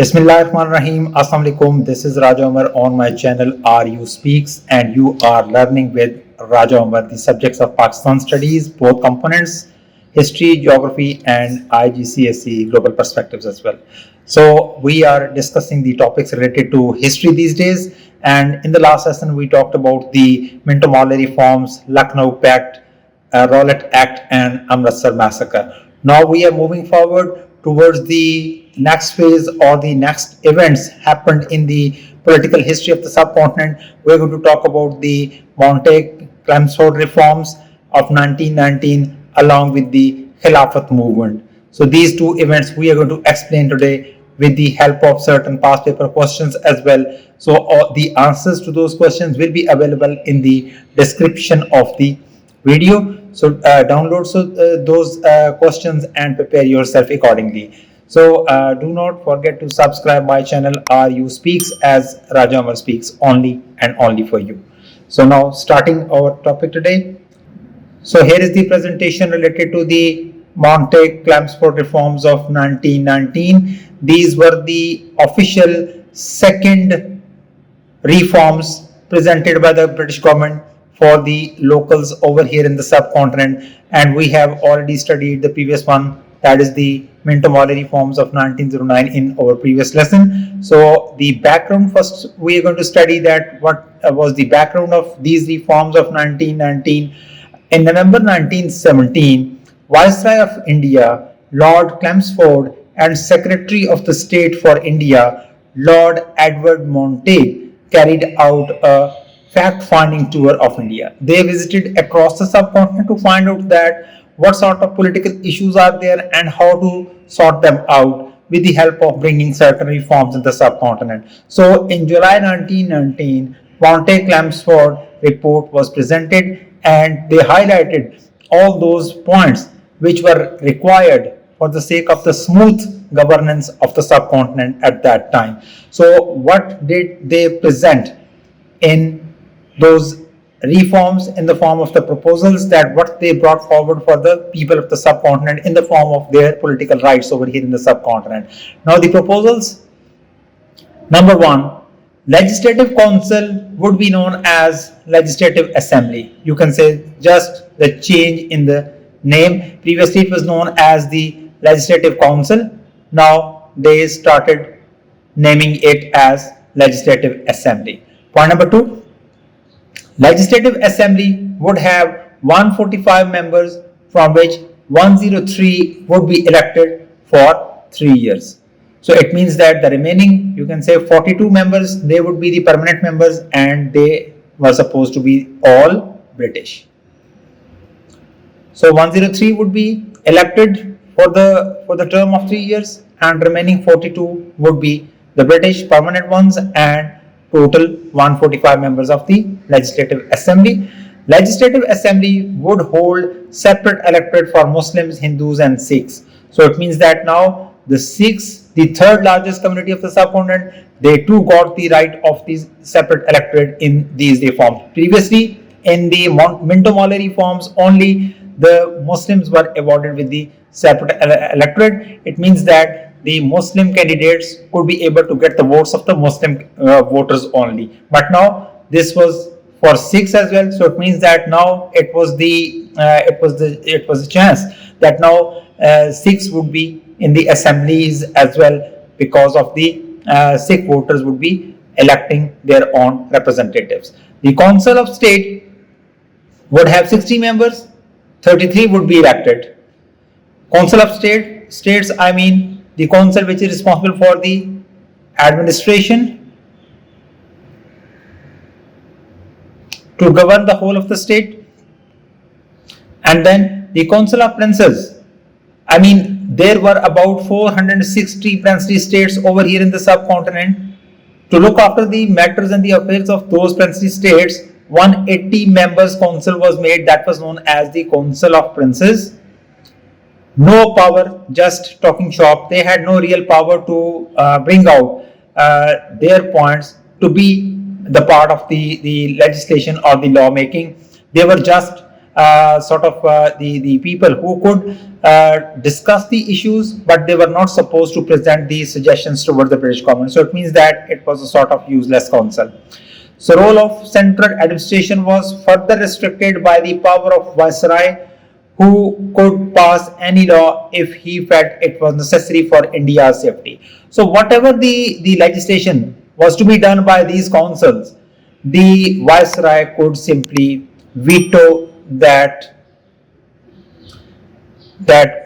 Bismillahirrahmanirrahim. Assalamu alaikum. This is Raja Umar on my channel RU Speaks, and you are learning with Raja Umar the subjects of Pakistan studies, both components, history, geography, and IGCSE global perspectives as well. So we are discussing the topics related to history these days, and in the last session we talked about the Minto Mawleh reforms, Lucknow Pact, Rowlatt Act, and Amritsar massacre. Now we are moving forward towards the next phase or the next events happened in the political history of the subcontinent. We're going to talk about the Montague-Chelmsford reforms of 1919 along with the Khilafat movement. So these two events we are going to explain today with the help of certain past paper questions as well. So the answers to those questions will be available in the description of the video. So download those questions and prepare yourself accordingly. So do not forget to subscribe my channel RU Speaks, as Raja Umar speaks only and only for you. So now starting our topic today. So here is the presentation related to the Montague-Chelmsford reforms of 1919. These were the official second reforms presented by the British government for the locals over here in the subcontinent, and we have already studied the previous one, that is the Minto Mawleh reforms of 1909 in our previous lesson. So the background, first we are going to study that what was the background of these reforms of 1919. In November 1917, Viceroy of India Lord Chelmsford and Secretary of the State for India Lord Edward Montague carried out a fact-finding tour of India. They visited across the subcontinent to find out that what sort of political issues are there and how to sort them out with the help of bringing certain reforms in the subcontinent. So in July 1919, Montague-Chelmsford report was presented, and they highlighted all those points which were required for the sake of the smooth governance of the subcontinent at that time. So what did they present in those reforms in the form of the proposals, that what they brought forward for the people of the subcontinent in the form of their political rights over here in the subcontinent? Now the proposals: number one, Legislative Council would be known as Legislative Assembly. You can say just the change in the name. Previously it was known as the Legislative Council. Now they started naming it as Legislative Assembly. Point number two, Legislative Assembly would have 145 members, from which 103 would be elected for 3 years. So it means that the remaining, you can say 42 members, they would be the permanent members, and they were supposed to be all British. So 103 would be elected for the term of 3 years, and remaining 42 would be the British permanent ones, and total 145 members of the Legislative Assembly. Legislative Assembly would hold separate electorate for Muslims, Hindus, and Sikhs. So it means that now the Sikhs, the third largest community of the subcontinent, they too got the right of these separate electorate in these reforms. Previously, in the Minto Mawleh reforms, only the Muslims were awarded with the separate electorate. It means that the Muslim candidates could be able to get the votes of the Muslim voters only. But now this was for Sikhs as well. So it means that now it was a chance that now Sikhs would be in the assemblies as well, because of the Sikh voters would be electing their own representatives. The Council of State would have 60 members, 33 would be elected. Council of States, I mean the council which is responsible for the administration to govern the whole of the state. And then the Council of Princes, I mean there were about 460 princely states over here in the subcontinent. To look after the matters and the affairs of those princely states, 180 members council was made, that was known as the Council of Princes. No power, just talking shop. They had no real power to bring out their points to be the part of the legislation or the lawmaking. They were just the people who could discuss the issues, but they were not supposed to present these suggestions towards the British government. So it means that it was a sort of useless council. So role of central administration was further restricted by the power of Viceroy, who could pass any law if he felt it was necessary for India's safety. So whatever the legislation was to be done by these councils, the Viceroy could simply veto that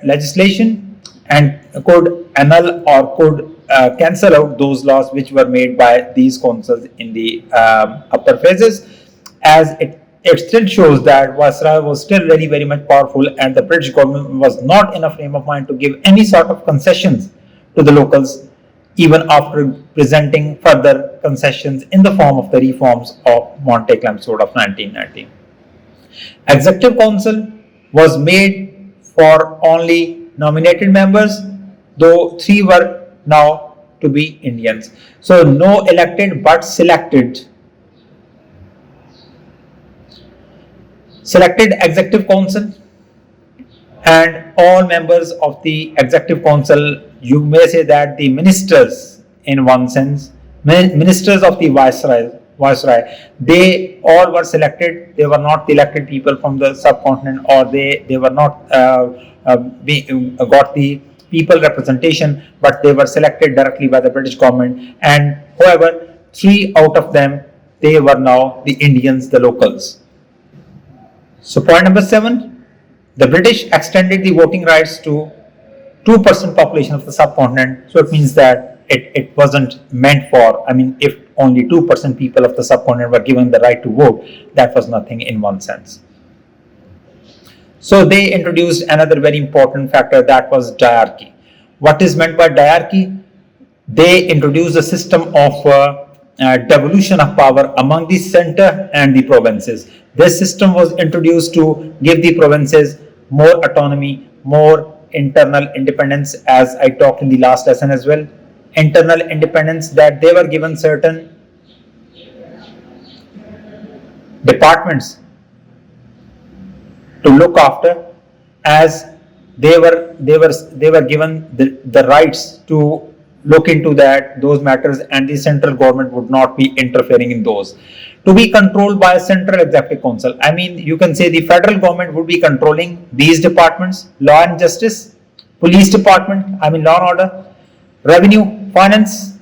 legislation and could annul or could cancel out those laws which were made by these councils in the upper phases, as it still shows that Viceroy was still very much powerful, and the British government was not in a frame of mind to give any sort of concessions to the locals, even after presenting further concessions in the form of the reforms of Monte-Clemsford of 1990. Executive Council was made for only nominated members, though 3 were now to be Indians. So no elected but selected Executive Council, and all members of the Executive Council, you may say that the ministers, in one sense, ministers of the Viceroy, they all were selected. They were not elected people from the subcontinent, or they were not got the people representation, but they were selected directly by the British government. And however, 3 out of them, they were now the Indians, the locals. So point number 7, the British extended the voting rights to 2% population of the subcontinent. So it means that it wasn't meant for, if only 2% people of the subcontinent were given the right to vote, that was nothing in one sense. So they introduced another very important factor, that was diarchy. What is meant by diarchy? They introduced a system of devolution of power among the center and the provinces. This system was introduced to give the provinces more autonomy, more internal independence, as I talked in the last lesson as well. Internal independence, that they were given certain departments to look after, as they were given the rights to look into those matters, and the central government would not be interfering in those. To be controlled by a central executive council, you can say the federal government would be controlling these departments: law and justice, police department, law and order, revenue, finance,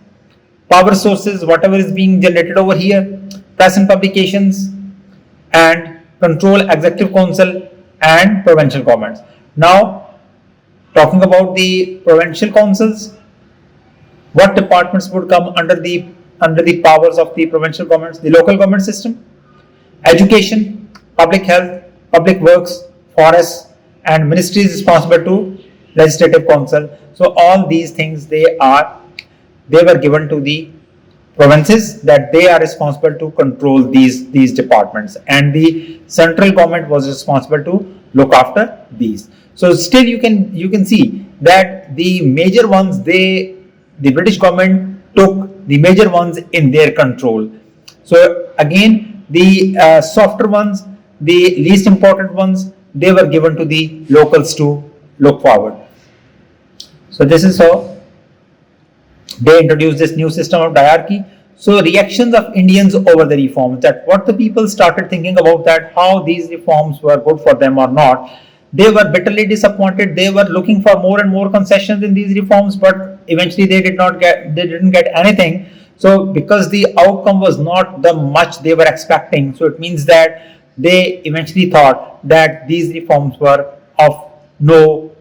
power sources, whatever is being generated over here, press and publications, and control executive council and provincial governments. Now, talking about the provincial councils, what departments would come under the powers of the provincial governments? The local government system, education, public health, public works, forests, and ministries responsible to legislative council. So all these things, they were given to the provinces, that they are responsible to control these departments, and the central government was responsible to look after these. So still you can see that the major ones, the British government took the major ones in their control. So again, the softer ones, the least important ones, they were given to the locals to look forward. So this is how they introduced this new system of diarchy. So reactions of Indians over the reforms, that what the people started thinking about, that how these reforms were good for them or not. They were bitterly disappointed. They were looking for more and more concessions in these reforms, but eventually they didn't get anything. So because the outcome was not the much they were expecting, so it means that they eventually thought that these reforms were of no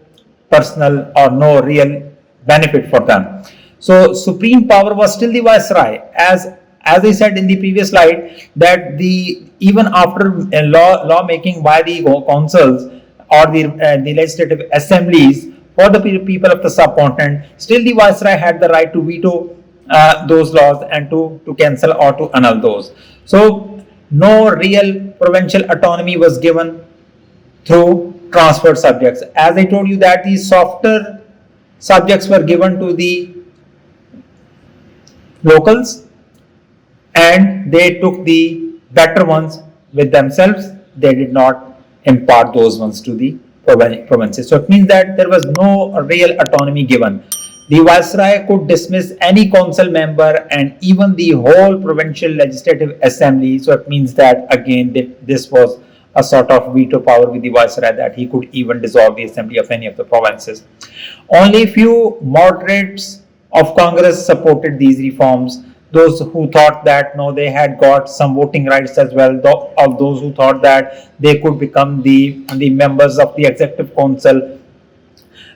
personal or no real benefit for them. So supreme power was still the Viceroy, as I said in the previous slide, that even after law making by the councils or the legislative assemblies for the people of the subcontinent, still the Viceroy had the right to veto those laws and to cancel or to annul those. So no real provincial autonomy was given through transferred subjects. As I told you that the softer subjects were given to the locals, and they took the better ones with themselves. They did not impart those ones to the provinces. So it means that there was no real autonomy given. The Viceroy could dismiss any council member and even the whole provincial legislative assembly. So it means that again this was a sort of veto power with the Viceroy, that he could even dissolve the assembly of any of the provinces. Only few moderates of Congress supported these reforms. Those who thought that no, they had got some voting rights as well, of those who thought that they could become the members of the executive council,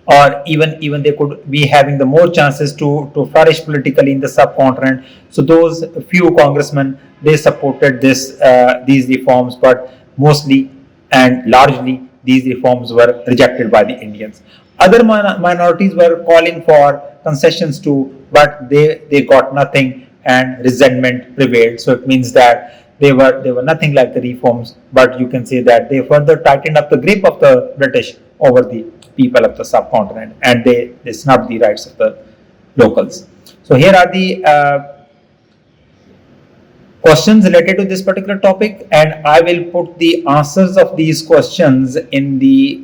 or even they could be having the more chances to flourish politically in the subcontinent. So those few congressmen, they supported these reforms, but mostly and largely these reforms were rejected by the Indians. Other minorities were calling for concessions too, but they got nothing, and resentment prevailed. So it means that they were nothing like the reforms, but you can say that they further tightened up the grip of the British over the people of the subcontinent, and they snubbed the rights of the locals. So here are the questions related to this particular topic, and I will put the answers of these questions in the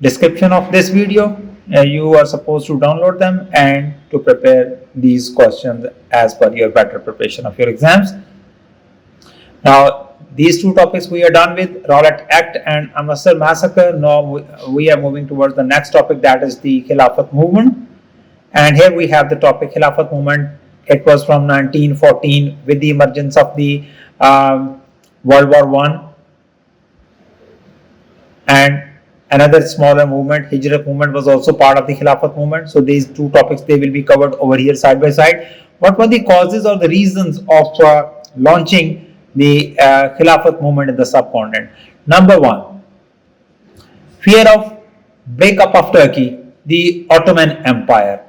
description of this video. You are supposed to download them and to prepare these questions as per your better preparation of your exams. Now, these two topics we are done with, Rowlatt Act and Amritsar Massacre. Now we are moving towards the next topic, that is the Khilafat movement. And here we have the topic Khilafat movement. It was from 1914 with the emergence of the World War I, and another smaller movement, Hijrat movement, was also part of the Khilafat movement. So these two topics, they will be covered over here side by side. What were the causes or the reasons of launching the Khilafat movement in the subcontinent? Number one, fear of breakup of Turkey, the Ottoman Empire.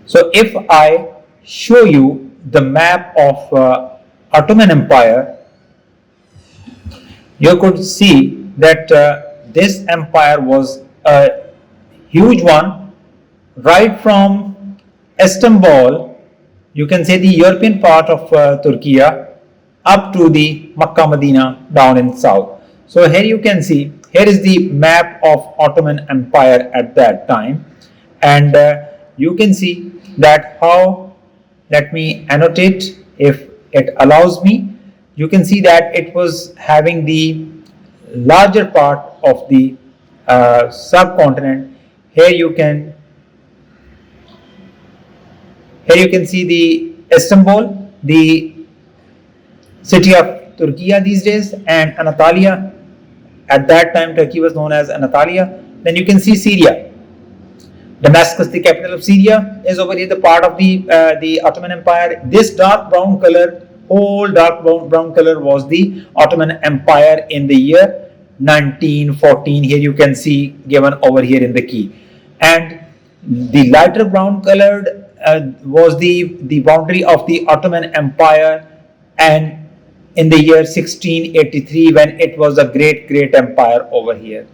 So if I show you the map of Ottoman Empire, you could see that this empire was a huge one, right from Istanbul, you can say the European part of Turkey, up to the Makkah Medina down in south. So here you can see, here is the map of Ottoman Empire at that time, and you can see that how, let me annotate if it allows me. You can see that it was having the larger part of the subcontinent. Here you can see the Istanbul, the city of Turkey these days, and Anatolia. At that time Turkey was known as Anatolia. Then you can see Syria. Damascus, the capital of Syria, is over here, the part of the Ottoman Empire. This dark brown color, whole dark brown color, was the Ottoman Empire in the year 1914. Here you can see given over here in the key. And the lighter brown colored was the boundary of the Ottoman Empire, and in the year 1683, when it was a great empire over here.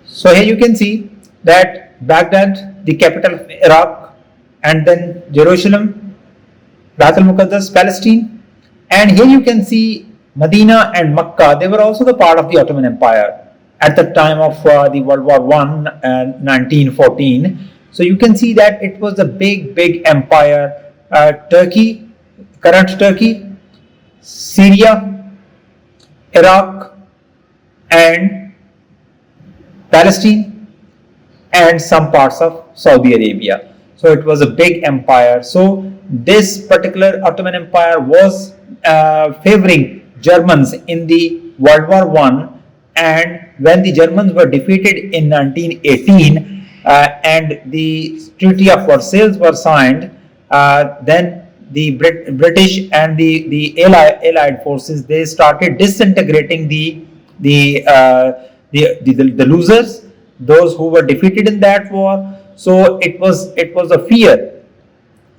So here you can see that Baghdad, the capital of Iraq, and then Jerusalem, Bait al-Muqaddas, Palestine, and here you can see Medina and Makkah. They were also the part of the Ottoman Empire at the time of the World War I and 1914. So you can see that it was a big empire. Turkey, current Turkey, Syria, Iraq, and Palestine, and some parts of Saudi Arabia. So it was a big empire. So this particular Ottoman Empire was favoring Germans in the World War I, and when the Germans were defeated in 1918 and the Treaty of Versailles were signed, then the British and the Allied forces, they started disintegrating the losers, those who were defeated in that war. So it was a fear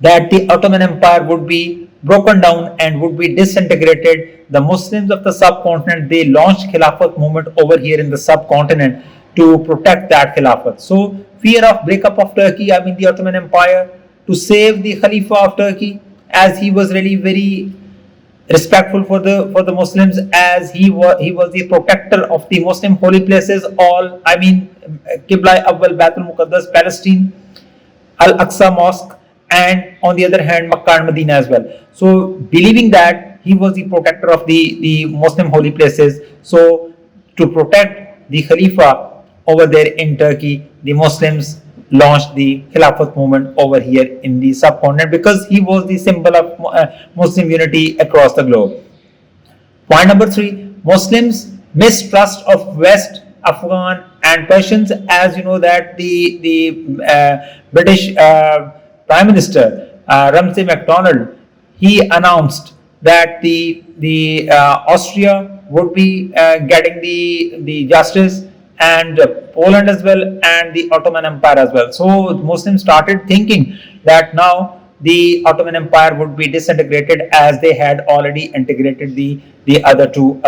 that the Ottoman Empire would be broken down and would be disintegrated. The Muslims of the subcontinent, they launched Khilafat movement over here in the subcontinent to protect that Khilafat. So fear of breakup of Turkey, the Ottoman Empire, to save the Khalifa of Turkey, as he was really very respectful for the Muslims, as he was the protector of the Muslim holy places, all, I mean, Qibla Awwal, Baitul Muqaddas, Palestine, Al Aqsa Mosque, and on the other hand, Makkah and Medina as well. So, believing that he was the protector of the Muslim holy places, so to protect the Khalifa over there in Turkey, the Muslims launched the Khilafat movement over here in the subcontinent, because he was the symbol of Muslim unity across the globe. Point number 3, Muslims mistrust of West, Afghan and Persians. As you know that the British Prime Minister Ramsay MacDonald, he announced that the Austria would be getting the justice, and Poland as well, and the Ottoman Empire as well. So Muslims started thinking that now the Ottoman Empire would be disintegrated, as they had already integrated the other two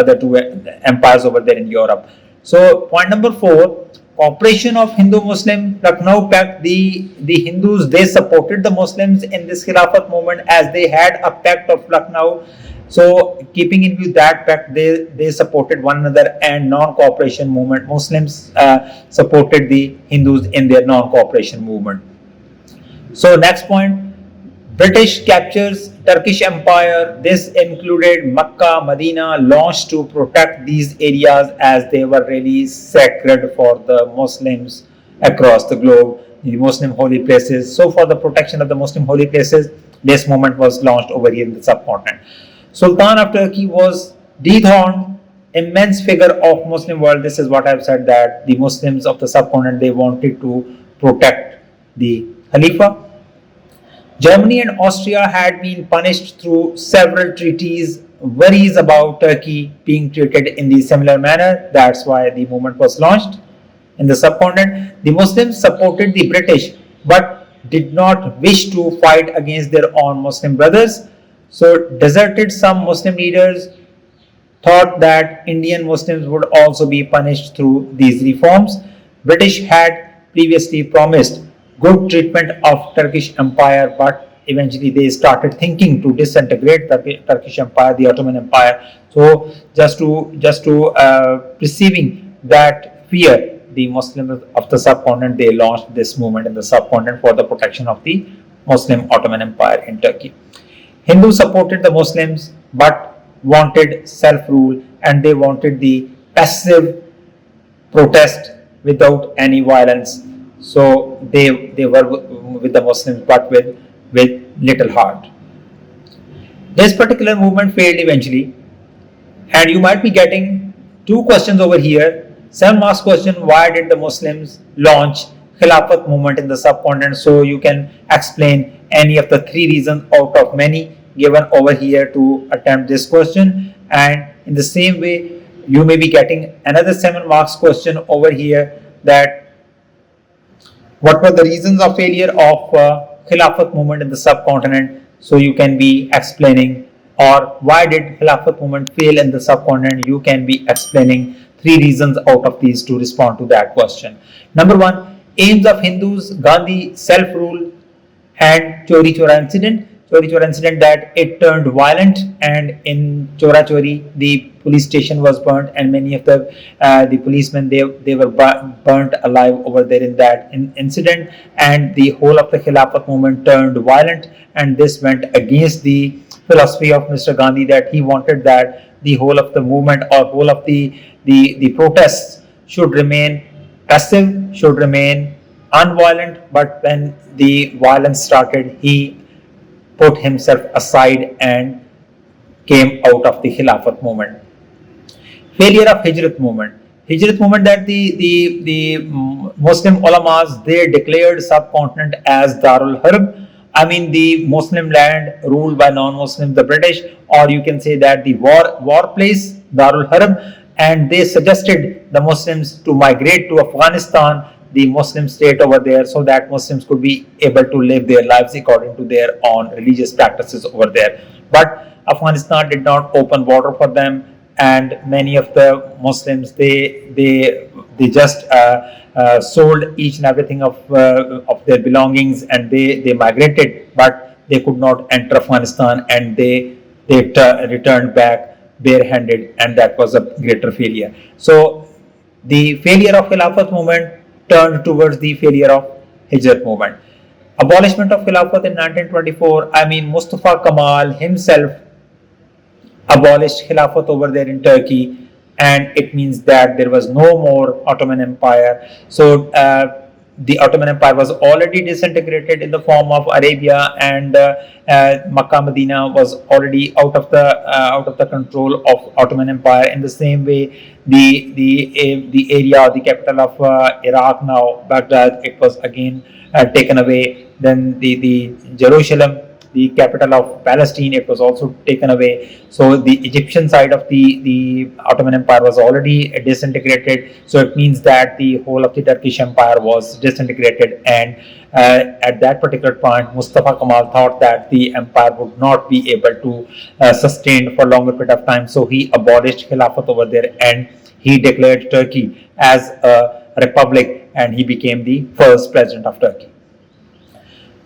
empires over there in Europe. So point number 4, cooperation of Hindu-Muslim. Lucknow pact, the Hindus, they supported the Muslims in this Khilafat movement, as they had a pact of Lucknow. So keeping in view that pact, they supported one another, and non-cooperation movement, Muslims supported the Hindus in their non-cooperation movement. So next point, British captures Turkish Empire. This included Makkah, Medina, launched to protect these areas, as they were really sacred for the Muslims across the globe, the Muslim holy places. So for the protection of the Muslim holy places, this movement was launched over here in the subcontinent. Sultan of Turkey was dethroned, immense figure of Muslim world. This is what I've said, that the Muslims of the subcontinent, they wanted to protect the Khalifa. Germany and Austria had been punished through several treaties. Worries about Turkey being treated in the similar manner. That's why the movement was launched in the subcontinent. The Muslims supported the British, but did not wish to fight against their own Muslim brothers. So deserted some Muslim leaders, thought that Indian Muslims would also be punished through these reforms. British had previously promised good treatment of Turkish Empire, but eventually they started thinking to disintegrate the Turkish Empire, the Ottoman Empire. So just to perceiving that fear, the Muslims of the subcontinent, they launched this movement in the subcontinent for the protection of the Muslim Ottoman Empire in Turkey. Hindus supported the Muslims, but wanted self-rule, and they wanted the passive protest without any violence. So they were with the Muslims, but with little heart. This particular movement failed eventually, and you might be getting 2 questions over here. 7 marks question: why did the Muslims launch Khilafat movement in the subcontinent? So you can explain any of the 3 reasons out of many given over here to attempt this question. And in the same way, you may be getting another 7 marks question over here, that what were the reasons of failure of Khilafat movement in the subcontinent? So you can be explaining, or why did Khilafat movement fail in the subcontinent? You can be explaining 3 reasons out of these to respond to that question. Number 1, aims of Hindus, Gandhi, self-rule, and Chori Chora incident. Chori Chora incident, that it turned violent, and in Chora Chori the police station was burnt, and many of the policemen, they were burnt alive over there in that incident, and the whole of the Khilafat movement turned violent, and this went against the philosophy of Mr. Gandhi, that he wanted that the whole of the movement, or whole of the protests should remain passive, should remain unviolent. But when the violence started, he put himself aside and came out of the Khilafat movement. Failure of Hijrat movement. Hijrat movement, that the Muslim ulamas, they declared subcontinent as Darul Harb. I mean, the Muslim land ruled by non-Muslims, the British, or you can say that the war place, Darul Harb, and they suggested the Muslims to migrate to Afghanistan, the Muslim state over there, so that Muslims could be able to live their lives according to their own religious practices over there. But Afghanistan did not open border for them, and many of the Muslims they just sold each and everything of their belongings, and they migrated, but they could not enter Afghanistan, and they returned back barehanded, and that was a greater failure. So the failure of Khilafat movement turned towards the failure of Hijrat movement. Abolishment of Khilafat in 1924. I mean, Mustafa Kemal himself abolished Khilafat over there in Turkey, and it means that there was no more Ottoman Empire. So the Ottoman Empire was already disintegrated in the form of Arabia, and Makkah Medina was already out of the control of Ottoman Empire. In the same way, the area, the capital of Iraq now, Baghdad, it was again taken away. Then the Jerusalem, the capital of Palestine, it was also taken away. So the Egyptian side of the Ottoman Empire was already disintegrated. So it means that the whole of the Turkish Empire was disintegrated, and at that particular point, Mustafa Kemal thought that the empire would not be able to sustain for longer period of time. So he abolished Khilafat over there, and he declared Turkey as a republic, and he became the first president of Turkey.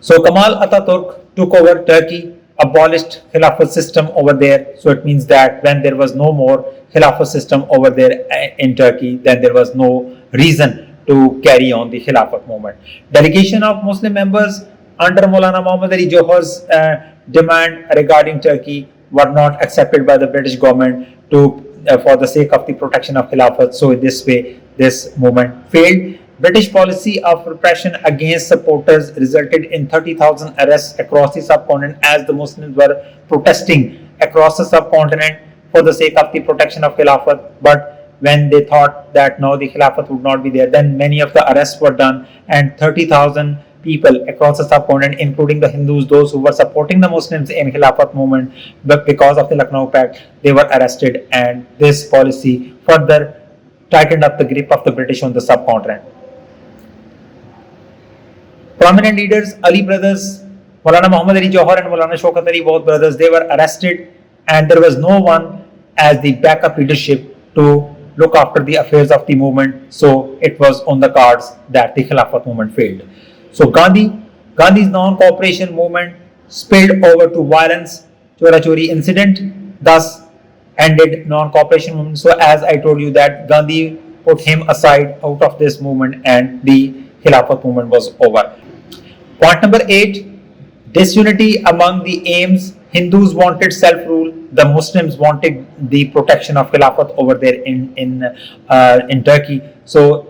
So Kemal Ataturk took over Turkey, abolished Khilafat system over there. So it means that when there was no more Khilafat system over there in Turkey, then there was no reason to carry on the Khilafat movement. Delegation of Muslim members under Maulana Muhammad Ali Johor's demand regarding Turkey were not accepted by the British government for the sake of the protection of Khilafat. So in this way, this movement failed. British policy of repression against supporters resulted in 30,000 arrests across the subcontinent, as the Muslims were protesting across the subcontinent for the sake of the protection of Khilafat. But when they thought that no, the Khilafat would not be there, then many of the arrests were done, and 30,000 people across the subcontinent, including the Hindus, those who were supporting the Muslims in Khilafat movement, but because of the Lucknow Pact, they were arrested, and this policy further tightened up the grip of the British on the subcontinent. Prominent leaders, Ali brothers, Maulana Muhammad Ali Johor and Maulana Shaukat Ali, both brothers, they were arrested, and there was no one as the backup leadership to look after the affairs of the movement. So it was on the cards that the Khilafat movement failed. So Gandhi's non-cooperation movement spilled over to violence, Chora-Chori incident, thus ended non-cooperation movement. So as I told you that Gandhi put him aside out of this movement, and the Khilafat movement was over. Point number 8, disunity among the aims. Hindus wanted self-rule, the Muslims wanted the protection of Khilafat over there in Turkey. So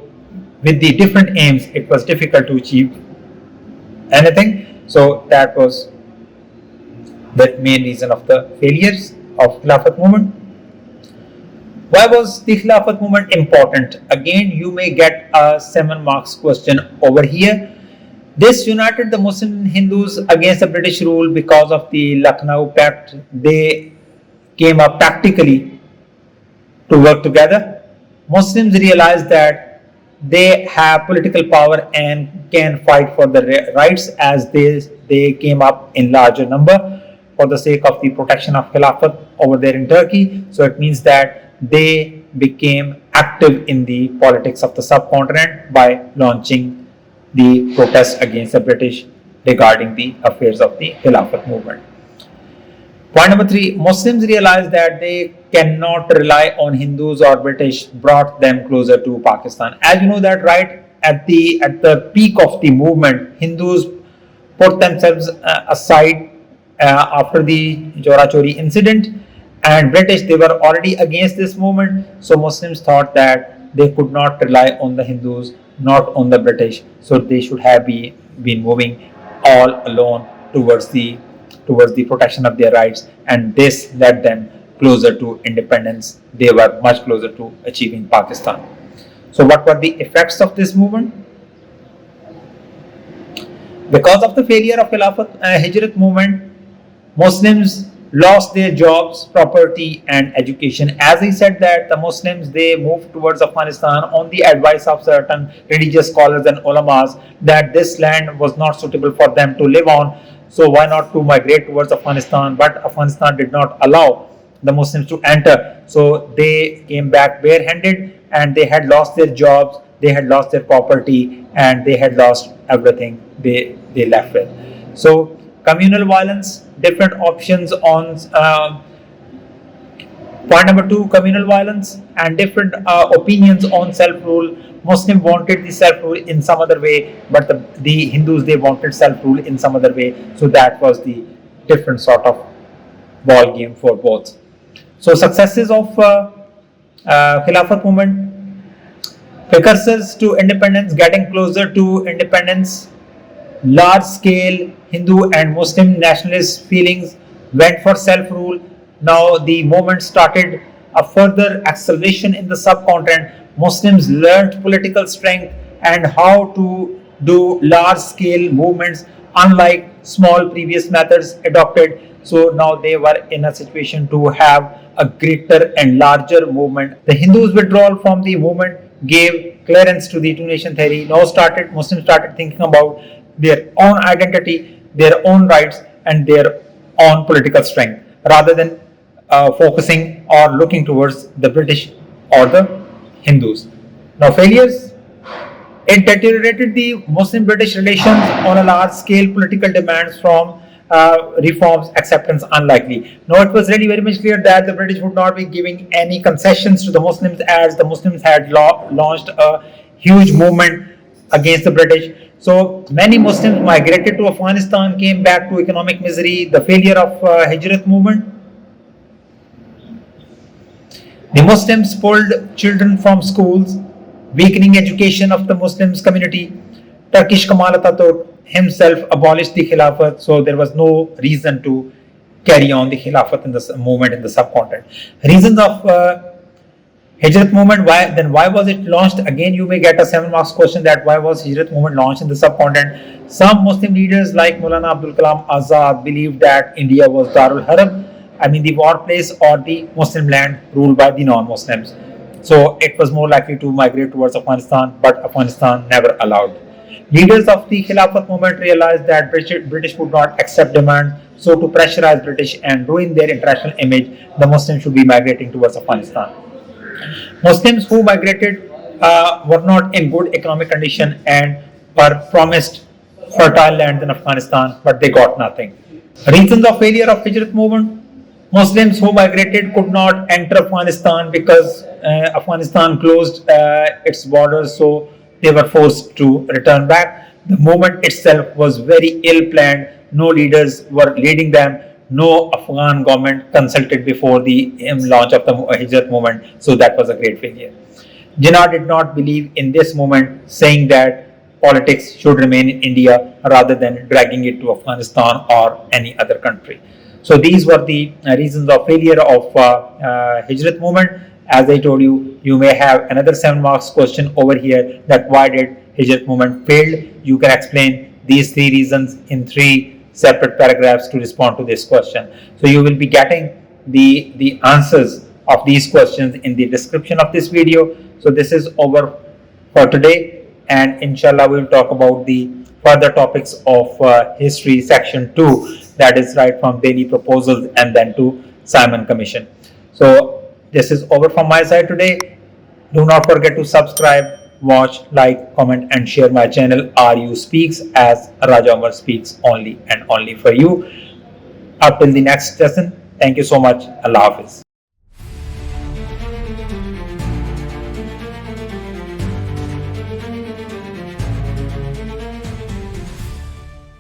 with the different aims, it was difficult to achieve anything. So that was the main reason of the failures of Khilafat movement. Why was the Khilafat movement important? Again, you may get a 7 marks question over here. This united the Muslim Hindus against the British rule because of the Lucknow Pact. They came up tactically to work together. Muslims realized that they have political power and can fight for their rights, as they came up in larger number for the sake of the protection of Khilafat over there in Turkey. So it means that they became active in the politics of the subcontinent by launching the protests against the British regarding the affairs of the Khilafat movement. Point number 3, Muslims realized that they cannot rely on Hindus or British, brought them closer to Pakistan. As you know that right at the peak of the movement, Hindus put themselves aside after the Chora-Chori incident, and British, they were already against this movement. So Muslims thought that they could not rely on the Hindus, not on the British, so they should have been moving all alone towards the protection of their rights, and this led them closer to independence. They were much closer to achieving Pakistan. So what were the effects of this movement? Because of the failure of Khilafat Hijrat movement, Muslims lost their jobs, property and education. As I said that the Muslims, they moved towards Afghanistan on the advice of certain religious scholars and ulamas that this land was not suitable for them to live on. So why not to migrate towards Afghanistan? But Afghanistan did not allow the Muslims to enter. So they came back barehanded, and they had lost their jobs, they had lost their property, and they had lost everything they left with. So communal violence, different options on point number two, communal violence and different opinions on self-rule. Muslim wanted the self-rule in some other way, but the Hindus, they wanted self-rule in some other way. So that was the different sort of ball game for both. So successes of Khilafat movement, precursors to independence, getting closer to independence, large-scale Hindu and Muslim nationalist feelings went for self-rule. Now the movement started a further acceleration in the subcontinent. Muslims learned political strength and how to do large-scale movements, unlike small previous methods adopted. So now they were in a situation to have a greater and larger movement. The Hindus' withdrawal from the movement gave clearance to the two-nation theory. Now Muslims started thinking about their own identity, their own rights, and their own political strength, rather than focusing or looking towards the British or the Hindus. Now failures, it deteriorated the Muslim-British relations on a large scale. Political demands from reforms, acceptance unlikely. Now it was really very much clear that the British would not be giving any concessions to the Muslims, as the Muslims had launched a huge movement against the British. So many Muslims migrated to Afghanistan, came back to economic misery. The failure of Hijrat movement. The Muslims pulled children from schools, weakening education of the Muslims community. Turkish Kemal Atatürk himself abolished the Khilafat, so there was no reason to carry on the Khilafat in the movement in the subcontinent. Reasons of Hijrat movement, why was it launched? Again, you may get a 7 marks question that why was Hijrat movement launched in the subcontinent? Some Muslim leaders like Maulana Abdul Kalam Azad believed that India was Darul Harb, the war place, or the Muslim land ruled by the non-Muslims. So it was more likely to migrate towards Afghanistan, but Afghanistan never allowed. Leaders of the Khilafat movement realized that British would not accept demands, so to pressurize British and ruin their international image, the Muslims should be migrating towards Afghanistan. Muslims who migrated were not in good economic condition and were promised fertile land in Afghanistan, but they got nothing. Reasons of failure of Hijrat movement. Muslims who migrated could not enter Afghanistan because Afghanistan closed its borders, so they were forced to return back. The movement itself was very ill planned. No leaders were leading them. No Afghan government consulted before the launch of the Hijrat movement, so that was a great failure. Jinnah did not believe in this movement, saying that politics should remain in India rather than dragging it to Afghanistan or any other country. So these were the reasons of failure of Hijrat movement. As I told you, you may have another 7 marks question over here, that why did Hijrat movement fail? You can explain these 3 reasons in 3 separate paragraphs to respond to this question. So you will be getting the answers of these questions in the description of this video. So this is over for today, and inshallah we will talk about the further topics of history section 2, that is right from daily proposals and then to Simon Commission. So this is over from my side today. Do not forget to subscribe, watch, like, comment and share my channel RU Speaks, as Raja Umar speaks only and only for you. Up till the next lesson, thank you so much. Allah Hafiz.